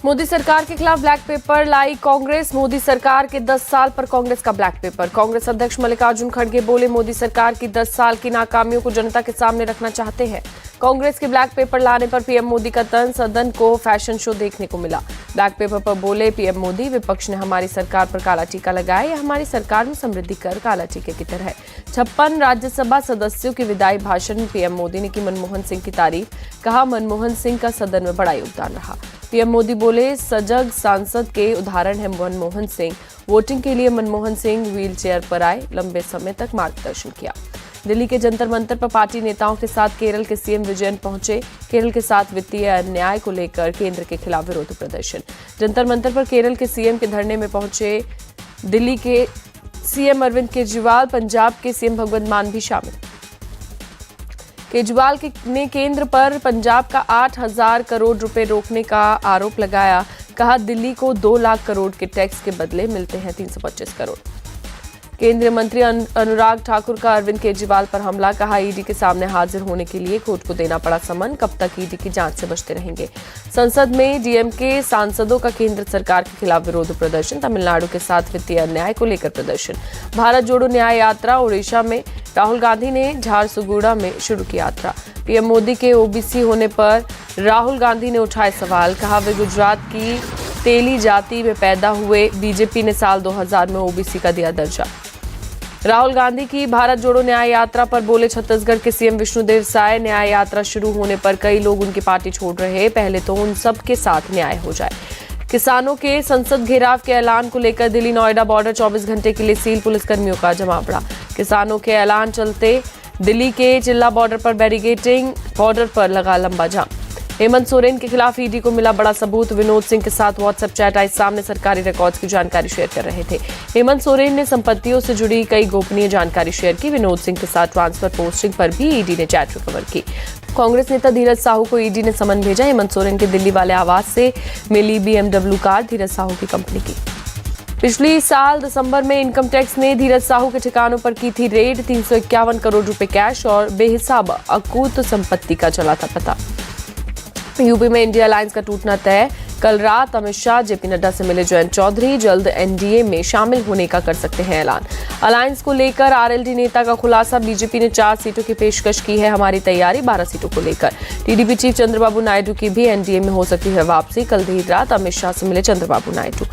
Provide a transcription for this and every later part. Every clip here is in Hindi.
मोदी सरकार के खिलाफ ब्लैक पेपर लाई कांग्रेस। मोदी सरकार के 10 साल पर कांग्रेस का ब्लैक पेपर। कांग्रेस अध्यक्ष मल्लिकार्जुन खड़गे बोले, मोदी सरकार की 10 साल की नाकामियों को जनता के सामने रखना चाहते हैं। कांग्रेस के ब्लैक पेपर लाने पर पीएम मोदी का तंज, सदन को फैशन शो देखने को मिला। ब्लैक पेपर पर बोले पीएम मोदी, विपक्ष ने हमारी सरकार पर काला टीका लगाया। यह हमारी सरकार में समृद्धि कर काला टीके की तरह है। 56 राज्यसभा सदस्यों के विदाई भाषण में पीएम मोदी ने की मनमोहन सिंह की तारीफ। कहा, मनमोहन सिंह का सदन में बड़ा योगदान रहा। पीएम मोदी बोले, सजग सांसद के उदाहरण है मनमोहन सिंह। वोटिंग के लिए मनमोहन सिंह व्हील चेयर पर आए, लंबे समय तक मार्गदर्शन किया। दिल्ली के जंतर मंतर पर पार्टी नेताओं के साथ केरल के सीएम विजयन पहुंचे। केरल के साथ वित्तीय अन्याय को लेकर केंद्र के खिलाफ विरोध प्रदर्शन। जंतर मंतर पर केरल के सीएम के धरने में पहुंचे दिल्ली के सीएम अरविंद केजरीवाल, पंजाब के सीएम भगवंत मान भी शामिल। केजरीवाल ने केंद्र पर पंजाब का 8,000 करोड़ रुपए रोकने का आरोप लगाया। कहा, दिल्ली को 2 लाख करोड़ के टैक्स के बदले मिलते हैं 325 करोड़। केंद्रीय मंत्री अनुराग ठाकुर का अरविंद केजरीवाल पर हमला। कहा, ईडी के सामने हाजिर होने के लिए कोर्ट को देना पड़ा समन। कब तक ईडी की जांच से बचते रहेंगे। संसद में डीएमके सांसदों का केंद्र सरकार के खिलाफ विरोध प्रदर्शन। तमिलनाडु के साथ वित्तीय अन्याय को लेकर प्रदर्शन। भारत जोड़ो न्याय यात्रा। ओडिशा में राहुल गांधी ने झारसुगुड़ा में शुरू की यात्रा। पीएम मोदी के ओबीसी होने पर राहुल गांधी ने उठाए सवाल। कहा, वे गुजरात की तेली जाति में पैदा हुए। बीजेपी ने साल 2000 में ओबीसी का दिया दर्जा। राहुल गांधी की भारत जोड़ो न्याय यात्रा पर बोले छत्तीसगढ़ के सीएम विष्णुदेव साय, न्याय यात्रा शुरू होने पर कई लोग उनकी पार्टी छोड़ रहे हैं। पहले तो उन सब के साथ न्याय हो जाए। किसानों के संसद घेराव के ऐलान को लेकर दिल्ली नोएडा बॉर्डर 24 घंटे के लिए सील। पुलिसकर्मियों का जमावड़ा। किसानों के ऐलान चलते दिल्ली के चिल्ला बॉर्डर पर बैरिकेडिंग। बॉर्डर पर लगा लंबा जाम। हेमंत सोरेन के खिलाफ ईडी को मिला बड़ा सबूत। विनोद सिंह के साथ व्हाट्सएप चैट आई सामने। सरकारी रिकॉर्ड्स की जानकारी शेयर कर रहे थे। हेमंत सोरेन ने संपत्तियों से जुड़ी कई गोपनीय जानकारी शेयर की। विनोद सिंह के साथ ट्रांसफर पोस्टिंग पर भी ईडी ने चैट रिकवर की। कांग्रेस नेता धीरज साहू को ईडी ने समन भेजा। हेमंत सोरेन के दिल्ली वाले आवास से मिली BMW कार धीरज साहू की कंपनी की। पिछले साल दिसंबर में इनकम टैक्स ने धीरज साहू के ठिकानों पर की थी रेड। 351 करोड़ रुपए कैश और बेहिसाब अकूत संपत्ति का चला था पता। यूपी में इंडिया अलायंस का टूटना तय। कल रात अमित शाह जेपी नड्डा से मिले जयंत चौधरी। जल्द एनडीए में शामिल होने का कर सकते हैं ऐलान। अलायंस को लेकर आरएलडी नेता का खुलासा। बीजेपी ने 4 सीटों की पेशकश की है, हमारी तैयारी 12 सीटों को लेकर। टीडीपी चीफ चंद्रबाबू नायडू की भी एनडीए में हो सकती है वापसी। कल देर रात अमित शाह से मिले चंद्रबाबू नायडू।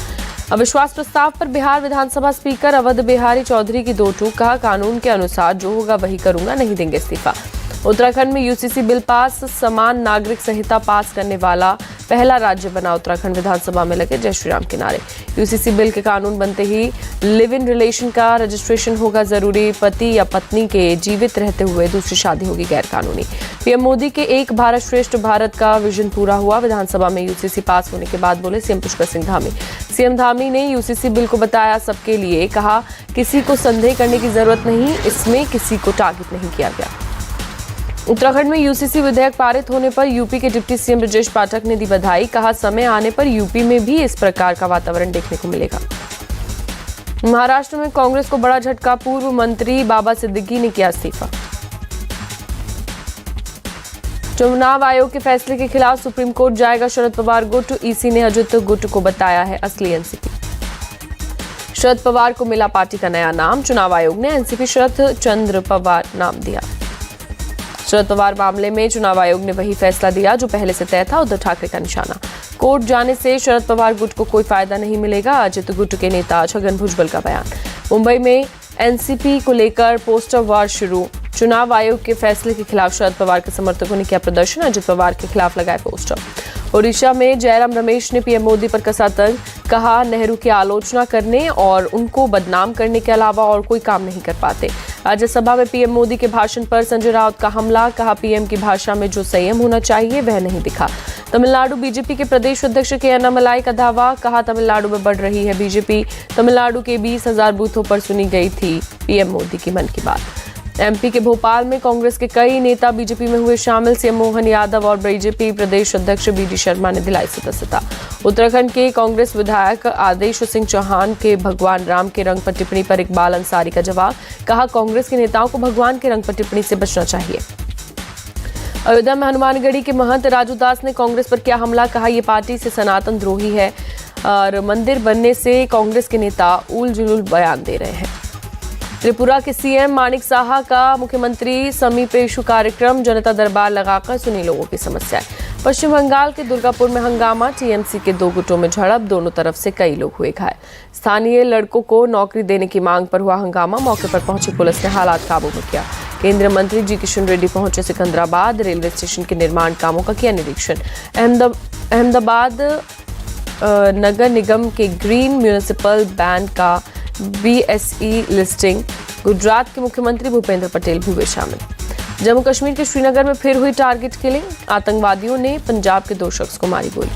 अविश्वास प्रस्ताव पर बिहार विधानसभा स्पीकर अवध बिहारी चौधरी की 2 टूक। कहा, कानून के अनुसार जो होगा वही करूंगा, नहीं देंगे इस्तीफा। उत्तराखंड में यूसीसी बिल पास। समान नागरिक संहिता पास करने वाला पहला राज्य बना उत्तराखंड। विधानसभा में लगे जय श्री राम के नारे। यूसीसी बिल के कानून बनते ही लिव इन रिलेशन का रजिस्ट्रेशन होगा जरूरी। पति या पत्नी के जीवित रहते हुए दूसरी शादी होगी गैर कानूनी। पीएम मोदी के एक भारत श्रेष्ठ भारत का विजन पूरा हुआ। विधानसभा में यूसीसी पास होने के बाद बोले सीएम पुष्कर सिंह धामी। सीएम धामी ने यूसीसी बिल को बताया सबके लिए। कहा, किसी को संदेह करने की जरूरत नहीं, इसमें किसी को टारगेट नहीं किया गया। उत्तराखंड में यूसीसी विधेयक पारित होने पर यूपी के डिप्टी सीएम ब्रजेश पाठक ने दी बधाई। कहा, समय आने पर यूपी में भी इस प्रकार का वातावरण देखने को मिलेगा। महाराष्ट्र में कांग्रेस को बड़ा झटका। पूर्व मंत्री बाबा सिद्दीकी ने किया इस्तीफा। चुनाव आयोग के फैसले के खिलाफ सुप्रीम कोर्ट जाएगा शरद पवार गुट। ईसी ने अजित गुट को बताया है असली एनसीपी। शरद पवार को मिला पार्टी का नया नाम। चुनाव आयोग ने एनसीपी शरद चंद्र पवार नाम दिया। शरद पवार मामले में चुनाव आयोग ने वही फैसला दिया जो पहले से तय था, उद्धव ठाकरे का निशाना। कोर्ट जाने से शरद पवार गुट को कोई फायदा नहीं मिलेगा। अजित गुट के नेता छगन भुजबल का बयान। मुंबई में एनसीपी को लेकर पोस्टर वार शुरू। चुनाव आयोग के फैसले के खिलाफ शरद पवार के समर्थकों ने किया प्रदर्शन। अजित पवार के खिलाफ लगाए पोस्टर। ओडिशा में जयराम रमेश ने पीएम मोदी पर कसा तंज। कहा, नेहरू की आलोचना करने और उनको बदनाम करने के अलावा और कोई काम नहीं कर पाते। राज्यसभा में पीएम मोदी के भाषण पर संजय राउत का हमला। कहा, पीएम की भाषा में जो संयम होना चाहिए वह नहीं दिखा। तमिलनाडु बीजेपी के प्रदेश अध्यक्ष के अन्नामलाई का दावा। कहा, तमिलनाडु में बढ़ रही है बीजेपी। तमिलनाडु के 20,000 बूथों पर सुनी गई थी पीएम मोदी की मन की बात। एमपी के भोपाल में कांग्रेस के कई नेता बीजेपी में हुए शामिल। सीएम मोहन यादव और बीजेपी प्रदेश अध्यक्ष बीडी शर्मा ने दिलाई सदस्यता। उत्तराखंड के कांग्रेस विधायक आदेश सिंह चौहान के भगवान राम के रंग पर टिप्पणी पर इकबाल अंसारी का जवाब। कहा, कांग्रेस के नेताओं को भगवान के रंग पर टिप्पणी से बचना चाहिए। अयोध्या में हनुमानगढ़ी के महंत राजू दास ने कांग्रेस पर किया हमला, कहा यह पार्टी से सनातन द्रोही है और मंदिर बनने से कांग्रेस के नेता उल जुलूल बयान दे रहे हैं। त्रिपुरा के सीएम मानिक साहा का मुख्यमंत्री समीपेशु कार्यक्रम, जनता दरबार लगाकर सुनी लोगों की समस्याएं। पश्चिम बंगाल के दुर्गापुर में हंगामा, टीएमसी के दो गुटों में झड़प, दोनों तरफ से कई लोग हुए घायल। स्थानीय लड़कों को नौकरी देने की मांग पर हुआ हंगामा, मौके पर पहुंची पुलिस ने हालात काबू में किया। केंद्रीय मंत्री जी किशन रेड्डी पहुंचे सिकंदराबाद, रेलवे स्टेशन के निर्माण कामों का किया निरीक्षण। अहमदाबाद नगर निगम के ग्रीन म्यूनिसिपल बैंड का BSE लिस्टिंग, गुजरात के मुख्यमंत्री भूपेंद्र पटेल भी हुए शामिल। जम्मू कश्मीर के श्रीनगर में फिर हुई टारगेट किलिंग, आतंकवादियों ने पंजाब के 2 शख्स को मारी गोली।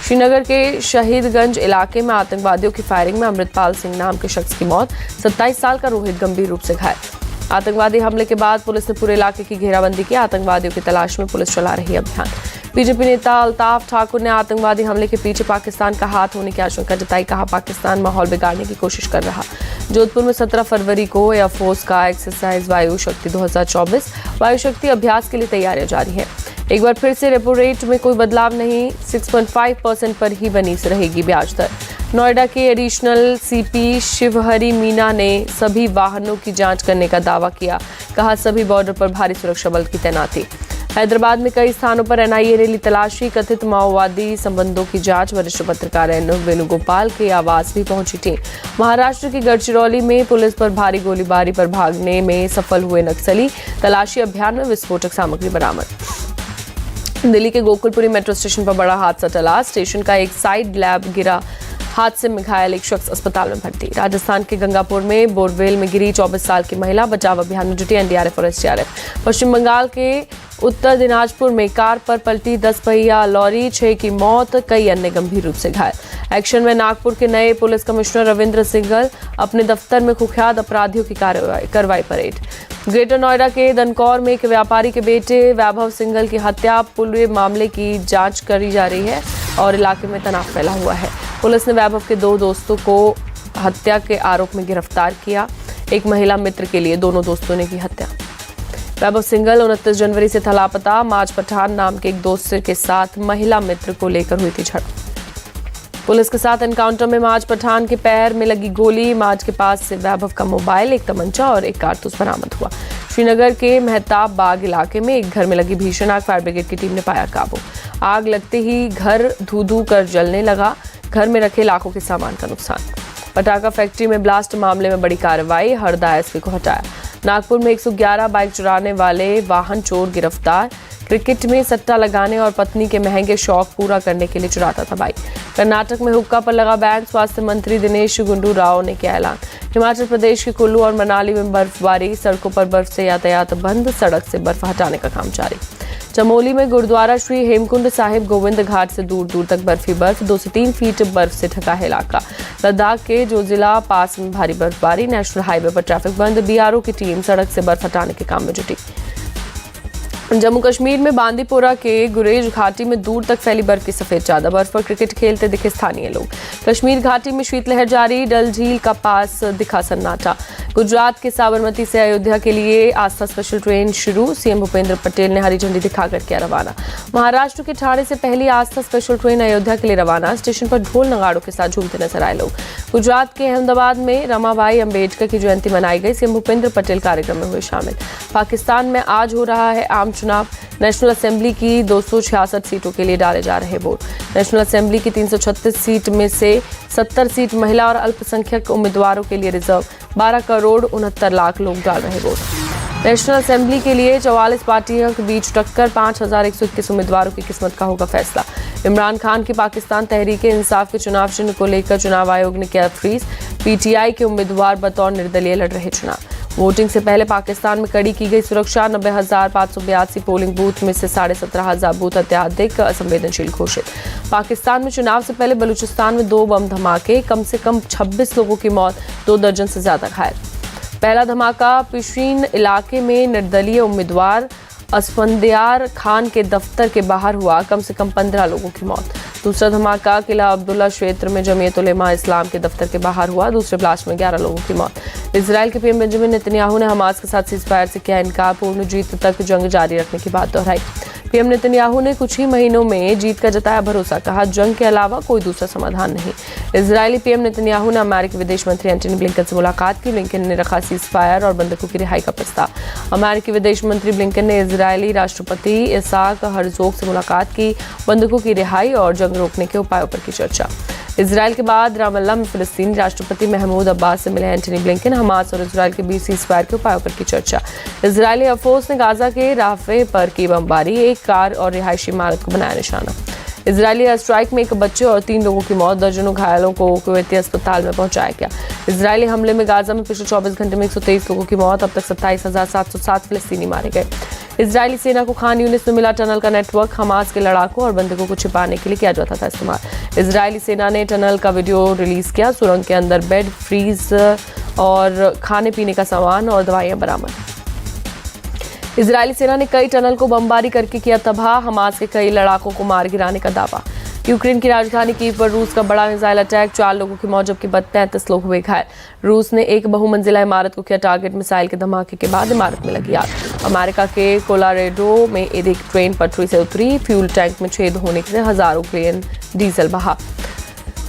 श्रीनगर के शहीदगंज इलाके में आतंकवादियों की फायरिंग में अमृतपाल सिंह नाम के शख्स की मौत, 27 साल का रोहित गंभीर रूप से घायल। आतंकवादी हमले के बाद पुलिस ने पूरे इलाके की घेराबंदी की, आतंकवादियों की तलाश में पुलिस चला रही अभियान। बीजेपी नेता अल्ताफ ठाकुर ने आतंकवादी हमले के पीछे पाकिस्तान का हाथ होने की आशंका जताई, कहा पाकिस्तान माहौल बिगाड़ने की कोशिश कर रहा। जोधपुर में 17 फरवरी को एयरफोर्स का एक्सरसाइज वायु शक्ति 2024 वायु शक्ति अभ्यास के लिए तैयारियां जारी है। एक बार फिर से रेपो रेट में कोई बदलाव नहीं, 6.5% पर ही बनी रहेगी ब्याज दर। नोएडा के एडिशनल सीपी शिवहरी मीना ने सभी वाहनों की जांच करने का दावा किया, कहा सभी बॉर्डर पर भारी सुरक्षा बल की तैनाती। हैदराबाद में कई स्थानों पर एनआईए ने ली तलाशी, कथित माओवादी संबंधों की जांच, वरिष्ठ पत्रकार वेणुगोपाल के आवास भी पहुंची टीम। महाराष्ट्र की गढ़चिरौली में पुलिस पर भारी गोलीबारी पर भागने में सफल हुए नक्सली, तलाशी अभियान में विस्फोटक सामग्री बरामद। दिल्ली के गोकुलपुरी मेट्रो स्टेशन पर बड़ा हादसा टला, स्टेशन का एक साइड लैब गिरा, हादसे में घायल एक शख्स अस्पताल में भर्ती। राजस्थान के गंगापुर में बोरवेल में गिरी 24 साल की महिला, बचाव अभियान में जुटी एनडीआरएफ और एसडीआरएफ। पश्चिम बंगाल के उत्तर दिनाजपुर में कार पर पलटी 10 पहिया लॉरी, 6 की मौत, कई अन्य गंभीर रूप से घायल। एक्शन में नागपुर के नए पुलिस कमिश्नर रविंद्र सिंघल अपने दफ्तर में कुख्यात अपराधियों की कार्रवाई परेड। ग्रेटर नोएडा के दनकौर में एक व्यापारी के बेटे वैभव सिंघल की हत्या, पूरे मामले की जांच करी जा रही है और इलाके में तनाव फैला हुआ है। पुलिस ने वैभव के 2 दोस्तों को हत्या के आरोप में गिरफ्तार किया, एक महिला मित्र के लिए दोनों दोस्तों ने की हत्या। वैभव सिंघल 29 जनवरी से था लापता, माज पठान नाम के एक दोस्त के साथ महिला मित्र को लेकर हुई थी झड़प। पुलिस के साथ एनकाउंटर में माज पठान के पैर में लगी गोली, माज के पास से वैभव का मोबाइल, एक तमंचा और एक कारतूस बरामद हुआ। श्रीनगर के मेहताब बाग इलाके में एक घर में लगी भीषण आग, फायर ब्रिगेड की टीम ने पाया काबू। आग लगते ही घर धू कर जलने लगा, घर में रखे लाखों के सामान का नुकसान। पटाखा फैक्ट्री में ब्लास्ट मामले में बड़ी कार्रवाई, हरदा एसपी को हटाया। नागपुर में 111 बाइक चुराने वाले वाहन चोर गिरफ्तार, क्रिकेट में सट्टा लगाने और पत्नी के महंगे शौक पूरा करने के लिए चुराता था बाइक। कर्नाटक में हुक्का पर लगा बैन, स्वास्थ्य मंत्री दिनेश गुंडू राव ने किया ऐलान। हिमाचल प्रदेश के कुल्लू और मनाली में बर्फबारी, सड़कों पर बर्फ से यातायात बंद, सड़क से बर्फ हटाने का काम जारी। चमोली में गुरुद्वारा श्री हेमकुंड साहिब गोविंद घाट से दूर दूर तक बर्फ ही बर्फ, 2 से 3 फीट बर्फ से ढका है इलाका। लद्दाख के जोजिला पास में भारी बर्फबारी, नेशनल हाईवे पर ट्रैफिक बंद, बीआरओ की टीम सड़क से बर्फ हटाने के काम में जुटी। जम्मू कश्मीर में बांदीपोरा के गुरेज घाटी में दूर तक फैली बर्फ की सफेद चादर, बर्फ पर क्रिकेट खेलते दिखे स्थानीय लोग। कश्मीर घाटी में शीतलहर जारी, डल झील का पास दिखा सन्नाटा। गुजरात के साबरमती से अयोध्या के लिए आस्था स्पेशल ट्रेन शुरू, सीएम भूपेंद्र पटेल ने हरी झंडी दिखाकर किया रवाना। महाराष्ट्र के ठाणे से पहली आस्था स्पेशल ट्रेन अयोध्या के लिए रवाना, स्टेशन पर ढोल नगाड़ों के साथ झूमते नजर आए लोग। गुजरात के अहमदाबाद में रमाबाई अंबेडकर की जयंती मनाई गई, सीएम भूपेंद्र पटेल कार्यक्रम में हुए शामिल। पाकिस्तान में आज हो रहा है आम चुनाव, नेशनल असेंबली की 266 सीटों के लिए डाले जा रहे वोट। नेशनल असेंबली की 336 सीट में से 70 सीट महिला और अल्पसंख्यक उम्मीदवारों के लिए रिजर्व, 12 करोड़ 69 लाख लोग डाल रहे वोट। नेशनल असेंबली के लिए 44 पार्टियों के बीच टक्कर, 5121 उम्मीदवारों की किस्मत का होगा फैसला। इमरान खान की पाकिस्तान तहरीके इंसाफ के चुनाव चिन्ह को लेकर चुनाव आयोग ने किया फ्रीज, पीटीआई के उम्मीदवार बतौर निर्दलीय लड़ रहे चुनाव। वोटिंग से पहले पाकिस्तान में कड़ी की गई सुरक्षा, 90,582 पोलिंग बूथ में से 17,500 बूथ अत्याधिक संवेदनशील घोषित। पाकिस्तान में चुनाव से पहले बलूचिस्तान में 2 बम धमाके, कम से कम 26 लोगों की मौत, 2 दर्जन से ज्यादा घायल। पहला धमाका पिशीन इलाके में निर्दलीय उम्मीदवार असफंदियार खान के दफ्तर के बाहर हुआ, कम से कम 15 लोगों की मौत। दूसरा धमाका किला अब्दुल्ला क्षेत्र में जमीयत उलेमा इस्लाम के दफ्तर के बाहर हुआ, दूसरे ब्लास्ट में 11 लोगों की मौत। इजराइल के पीएम बेंजामिन नेतन्याहू ने हमास के साथ सीज़फायर से किया इनकार, पूर्ण जीत तक जंग जारी रखने की बात दोहराई। पीएम नेतन्याहू ने कुछ ही महीनों में जीत का जताया भरोसा, कहा जंग के अलावा कोई दूसरा समाधान नहीं। इजरायली पीएम नेतन्याहू ने अमेरिकी विदेश मंत्री एंटनी ब्लिंकन से मुलाकात की। ब्लिंकन ने रखा सीज फायर और बंधकों की रिहाई का प्रस्ताव। अमेरिकी विदेश मंत्री ब्लिंकन ने इजरायली राष्ट्रपति इसाक हर्जोग से मुलाकात की। बंधकों की रिहाई और जंग रोकने के उपायों पर की चर्चा। इजरायल के बाद रामल्ला में फिलिस्तीनी राष्ट्रपति महमूद अब्बास से मिले एंटनी ब्लिंकन। हमास और इजरायल के बीच सीज फायर के उपायों पर की चर्चा। इजरायली एयरफोर्स ने गाजा के राफे पर की बमबारी, एक कार और रिहायशी इमारत को बनाया निशाना। इजरायली एयर स्ट्राइक में एक बच्चे और 3 लोगों की मौत, दर्जनों घायलों को कुवैती अस्पताल में पहुंचाया गया। इजरायली हमले में गाजा में पिछले 24 घंटे में 123 लोगों की मौत, अब तक 27,707 फिलिस्तीनी मारे गए। इजरायली सेना को खान यूनिस में मिला टनल का नेटवर्क, हमास के लड़ाकों और बंधकों को छिपाने के लिए किया जाता था इस्तेमाल। इजरायली सेना ने टनल का वीडियो रिलीज किया। सुरंग के अंदर बेड, फ्रीज और खाने पीने का सामान और दवाइयां बरामद। इजरायली सेना ने कई टनल को बमबारी करके किया तबाह, हमास के कई लड़ाकों को मार गिराने का दावा। यूक्रेन की राजधानी कीव पर रूस का बड़ा मिसाइल अटैक, 4 लोगों की मौत जबकि 35 लोग हुए घायल। रूस ने एक बहुमंजिला इमारत को किया टारगेट, मिसाइल के धमाके के बाद इमारत में लगी आग। अमेरिका के कोलोराडो में एक ट्रेन पटरी से उतरी, फ्यूल टैंक में छेद होने से हजारों गैलन डीजल बहा।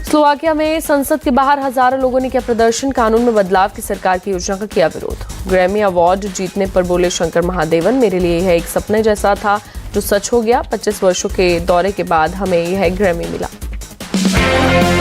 स्लोवाकिया में संसद के बाहर हजारों लोगों ने किया प्रदर्शन, कानून में बदलाव की सरकार की योजना का किया विरोध। ग्रैमी अवार्ड जीतने पर बोले शंकर महादेवन, मेरे लिए यह एक सपने जैसा था जो सच हो गया। 25 वर्षों के दौरे के बाद हमें यह ग्रैमी मिला।